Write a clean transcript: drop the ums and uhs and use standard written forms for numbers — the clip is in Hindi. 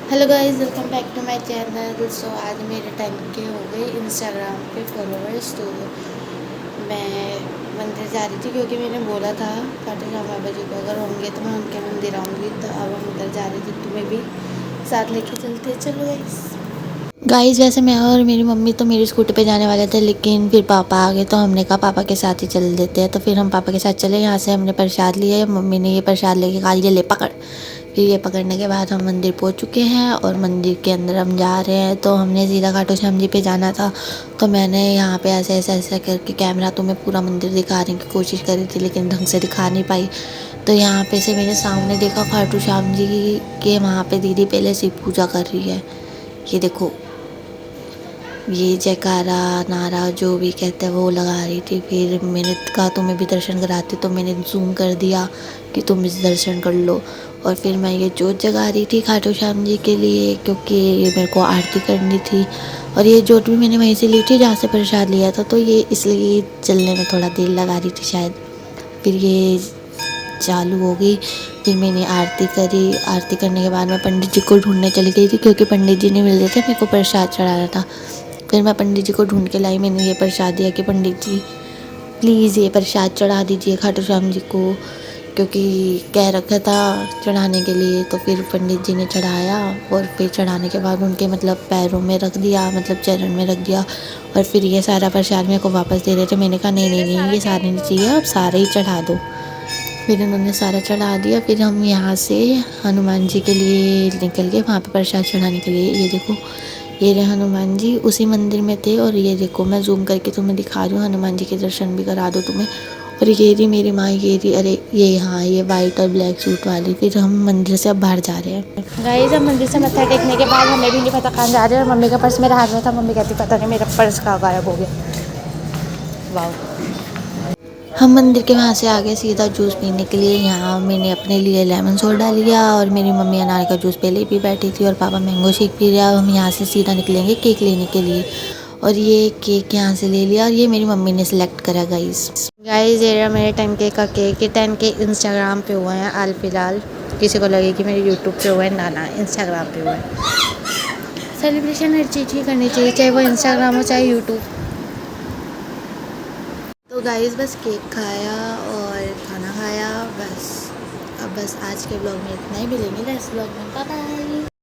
Hello guys, welcome back to my channel. So आज मेरे 10 के हो गए इंस्टाग्राम पे फॉलोअर्स। तो मैं मंदिर जा रही थी क्योंकि मैंने बोला था खाटू श्याम बाबा जी को अगर होंगे तो मैं उनके मंदिर आऊँगी। तो अब हम उधर जा रही थी, तुम्हें भी साथ लेके चलते। चलो गाइस, वैसे मैं और मेरी मम्मी तो मेरी स्कूटी पे जाने वाले थे, लेकिन फिर पापा आ गए तो हमने कहा पापा के साथ ही चल देते हैं। तो फिर हम पापा के साथ चले। यहाँ से हमने प्रसाद लिया, मम्मी ने ये प्रसाद लेके कहा ये ले पकड़। फिर ये पकड़ने के बाद हम मंदिर पहुंच चुके हैं और मंदिर के अंदर हम जा रहे हैं। तो हमने सीधा खाटू श्याम जी पे जाना था। तो मैंने यहाँ पे ऐसे ऐसे ऐसे करके कैमरा तो मैं पूरा मंदिर दिखाने की कोशिश करी थी, लेकिन ढंग से दिखा नहीं पाई। तो यहाँ पे से मेरे सामने देखा खाटू श्याम जी के वहाँ पे दीदी पहले से पूजा कर रही है। ये देखो, ये जयकारा नारा जो भी कहते हैं वो लगा रही थी। फिर मैंने कहा तुम्हें भी दर्शन कराती, तो मैंने जूम कर दिया कि तुम इस दर्शन कर लो। और फिर मैं ये जोत जगा रही थी खाटू श्याम जी के लिए, क्योंकि ये मेरे को आरती करनी थी। और ये जोत भी मैंने वहीं से ली थी जहाँ से प्रसाद लिया था, तो ये इसलिए जलने में थोड़ा देर लगा रही थी शायद। फिर ये चालू हो गई। फिर मैंने आरती करी। आरती करने के बाद मैं पंडित जी को ढूंढने चली गई थी, क्योंकि पंडित जी नहीं मिल रहे थे, मेरे को प्रसाद चढ़ाना था। फिर मैं पंडित जी को ढूंढ के लाई। मैंने ये प्रसाद दिया कि पंडित जी प्लीज़ ये प्रसाद चढ़ा दीजिए खाटू श्याम जी को, क्योंकि कह रखा था चढ़ाने के लिए। तो फिर पंडित जी ने चढ़ाया और फिर चढ़ाने के बाद उनके मतलब पैरों में रख दिया, मतलब चरण में रख दिया। और फिर ये सारा प्रसाद मेरे को वापस दे रहे थे। मैंने कहा नहीं नहीं नहीं, ये सारे नहीं चाहिए, आप सारे ही चढ़ा दो। फिर उन्होंने सारा चढ़ा दिया। फिर हम यहाँ से हनुमान जी के लिए निकल गए वहाँ पे प्रसाद चढ़ाने के लिए। ये देखो, ये रहे हनुमान जी, उसी मंदिर में थे। और ये देखो, मैं जूम करके तुम्हें दिखा रही हूँ, हनुमान जी के दर्शन भी करा दो तुम्हें। और ये रही मेरी माँ, ये रही, अरे ये हाँ, ये वाइट और ब्लैक सूट वाली। फिर हम मंदिर से अब बाहर जा रहे हैं। गाइस, हम मंदिर से मत्था टेकने के बाद हमें भी नहीं पता कहाँ जा रहे हैं। और मम्मी का पर्स मेरे हाथ में था। मम्मी कहती पता नहीं मेरा पर्स कहाँ गायब हो गया। वाह। हम मंदिर के वहाँ से आ गए सीधा जूस पीने के लिए। यहाँ मैंने अपने लिए लेमन सोडा लिया और मेरी मम्मी अनार का जूस पहले ही पी बैठी थी और पापा मैंगो शेक पी रहा। हम यहाँ से सीधा निकलेंगे केक लेने के लिए। और ये केक यहाँ से ले लिया और ये मेरी मम्मी ने सिलेक्ट करा। गाइस ये रहा मेरे 10K का केक। ये 10K इंस्टाग्राम पे हुआ है हाल फिलहाल। किसी को लगे कि मेरे यूट्यूब पे हुआ है, ना इंस्टाग्राम पे हुआ है। सेलिब्रेशन हर चीज़ की करनी चाहिए, चाहे वो इंस्टाग्राम हो चाहे यूट्यूब। तो गाइस बस केक खाया और खाना खाया बस। अब बस आज के ब्लॉग में इतना ही। मिलेंगे नेक्स्ट ब्लॉग में। Bye bye.